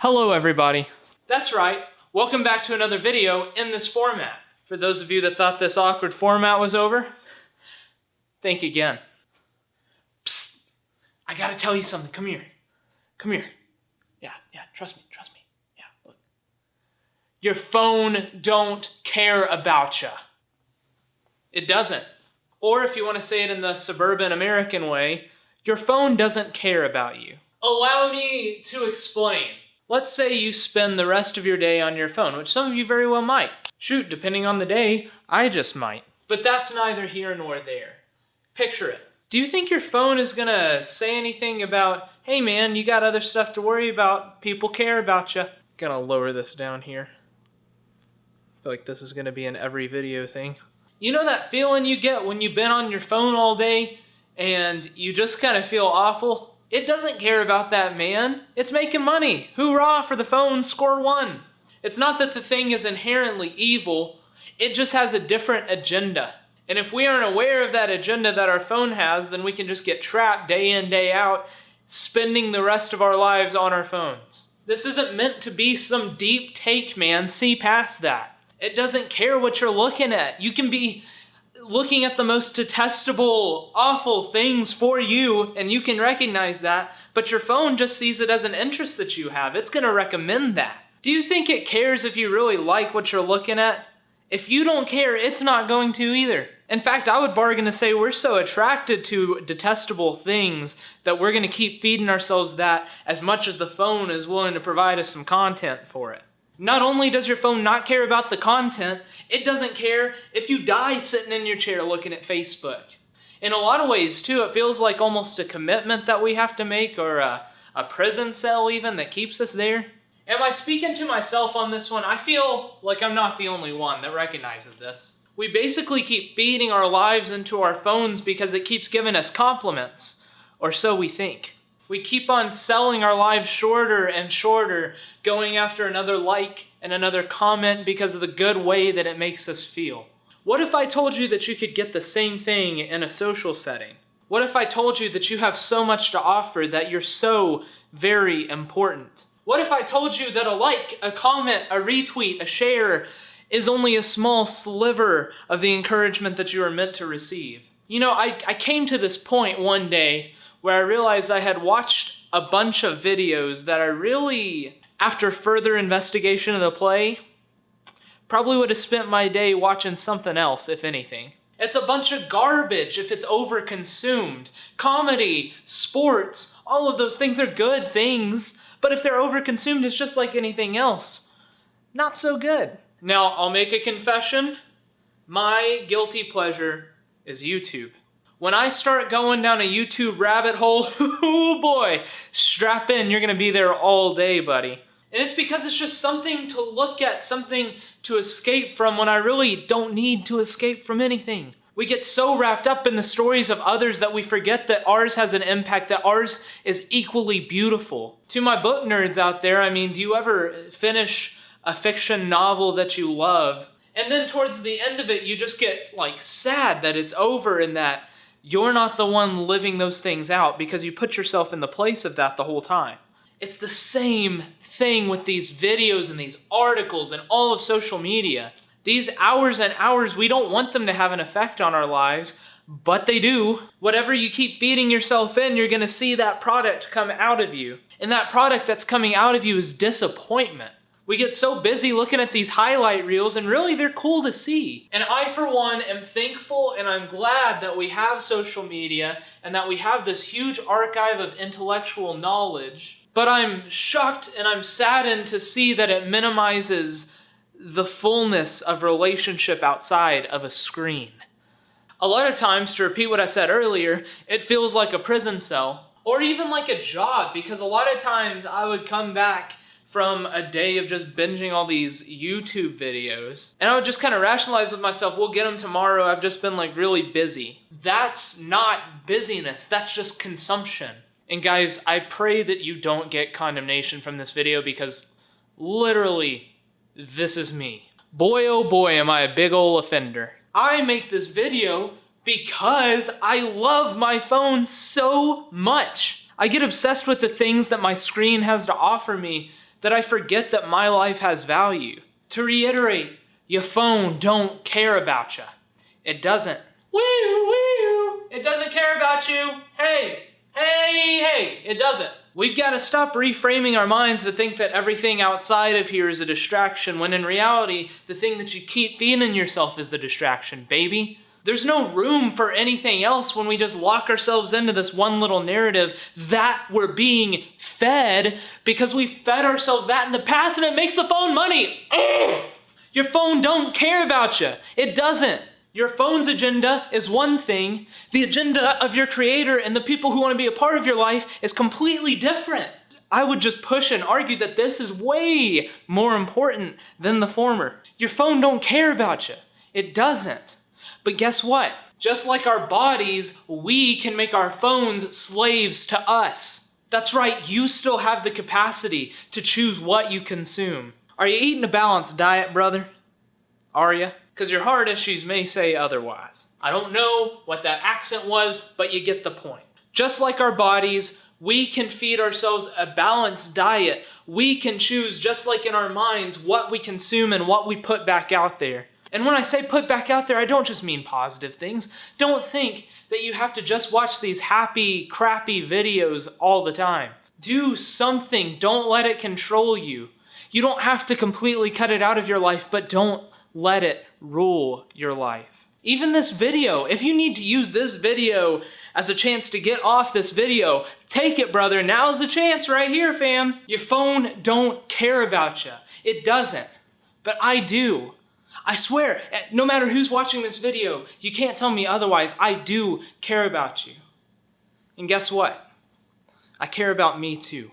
Hello everybody. That's right, welcome back to another video in this format. For those of you that thought this awkward format was over, think again. Psst, I gotta tell you something, come here. Come here. Yeah, trust me, yeah, look. Your phone don't care about ya. It doesn't. Or if you want to say it in the suburban American way, your phone doesn't care about you. Allow me to explain. Let's say you spend the rest of your day on your phone, which some of you very well might. Shoot, depending on the day, I just might. But that's neither here nor there. Picture it. Do you think your phone is gonna say anything about, hey man, you got other stuff to worry about, people care about you? Gonna lower this down here. I feel like this is gonna be in every video thing. You know that feeling you get when you've been on your phone all day and you just kind of feel awful? It doesn't care about that, man. It's making money. Hoorah for the phone, score one. It's not that the thing is inherently evil, it just has a different agenda. And if we aren't aware of that agenda that our phone has, then we can just get trapped day in, day out, spending the rest of our lives on our phones. This isn't meant to be some deep take, man. See past that. It doesn't care what you're looking at. You can be looking at the most detestable, awful things for you, and you can recognize that, but your phone just sees it as an interest that you have. It's going to recommend that. Do you think it cares if you really like what you're looking at? If you don't care, it's not going to either. In fact, I would bargain to say we're so attracted to detestable things that we're going to keep feeding ourselves that as much as the phone is willing to provide us some content for it. Not only does your phone not care about the content, it doesn't care if you die sitting in your chair looking at Facebook. In a lot of ways, too, it feels like almost a commitment that we have to make, or a prison cell even that keeps us there. Am I speaking to myself on this one? I feel like I'm not the only one that recognizes this. We basically keep feeding our lives into our phones because it keeps giving us compliments, or so we think. We keep on selling our lives shorter and shorter, going after another like and another comment because of the good way that it makes us feel. What if I told you that you could get the same thing in a social setting? What if I told you that you have so much to offer, that you're so very important? What if I told you that a like, a comment, a retweet, a share is only a small sliver of the encouragement that you are meant to receive? You know, I came to this point one day where I realized I had watched a bunch of videos that I really, after further investigation of the play, probably would have spent my day watching something else, if anything. It's a bunch of garbage if it's overconsumed. Comedy, sports, all of those things are good things, but if they're overconsumed, it's just like anything else. Not so good. Now, I'll make a confession. My guilty pleasure is YouTube. When I start going down a YouTube rabbit hole, oh boy, strap in, you're gonna be there all day, buddy. And it's because it's just something to look at, something to escape from when I really don't need to escape from anything. We get so wrapped up in the stories of others that we forget that ours has an impact, that ours is equally beautiful. To my book nerds out there, I mean, do you ever finish a fiction novel that you love, and then towards the end of it, you just get like sad that it's over and that you're not the one living those things out because you put yourself in the place of that the whole time? It's the same thing with these videos and these articles and all of social media. These hours and hours, we don't want them to have an effect on our lives, but they do. Whatever you keep feeding yourself in, you're gonna see that product come out of you. And that product that's coming out of you is disappointment. We get so busy looking at these highlight reels, and really they're cool to see. And I, for one, am thankful and I'm glad that we have social media and that we have this huge archive of intellectual knowledge. But I'm shocked and I'm saddened to see that it minimizes the fullness of relationship outside of a screen. A lot of times, to repeat what I said earlier, it feels like a prison cell, or even like a job, because a lot of times I would come back from a day of just binging all these YouTube videos, and I would just kind of rationalize with myself, we'll get them tomorrow, I've just been like really busy. That's not busyness, that's just consumption. And guys, I pray that you don't get condemnation from this video, because literally, this is me. Boy oh boy am I a big ol' offender. I make this video because I love my phone so much. I get obsessed with the things that my screen has to offer me that I forget that my life has value. To reiterate, your phone don't care about you. It doesn't. Woo, woo. It doesn't care about you. Hey, hey, hey, it doesn't. We've got to stop reframing our minds to think that everything outside of here is a distraction, when in reality, the thing that you keep feeding yourself is the distraction, baby. There's no room for anything else when we just lock ourselves into this one little narrative that we're being fed because we fed ourselves that in the past and it makes the phone money. Ugh! Your phone don't care about you. It doesn't. Your phone's agenda is one thing. The agenda of your creator and the people who want to be a part of your life is completely different. I would just push and argue that this is way more important than the former. Your phone don't care about you. It doesn't. But guess what? Just like our bodies, we can make our phones slaves to us. That's right, you still have the capacity to choose what you consume. Are you eating a balanced diet, brother? Are you? Because your heart issues may say otherwise. I don't know what that accent was, but you get the point. Just like our bodies, we can feed ourselves a balanced diet. We can choose, just like in our minds, what we consume and what we put back out there. And when I say put back out there, I don't just mean positive things. Don't think that you have to just watch these happy, crappy videos all the time. Do something. Don't let it control you. You don't have to completely cut it out of your life, but don't let it rule your life. Even this video, if you need to use this video as a chance to get off this video, take it, brother. Now's the chance right here, fam. Your phone don't care about you. It doesn't. But I do. I swear, no matter who's watching this video, you can't tell me otherwise. I do care about you. And guess what? I care about me too.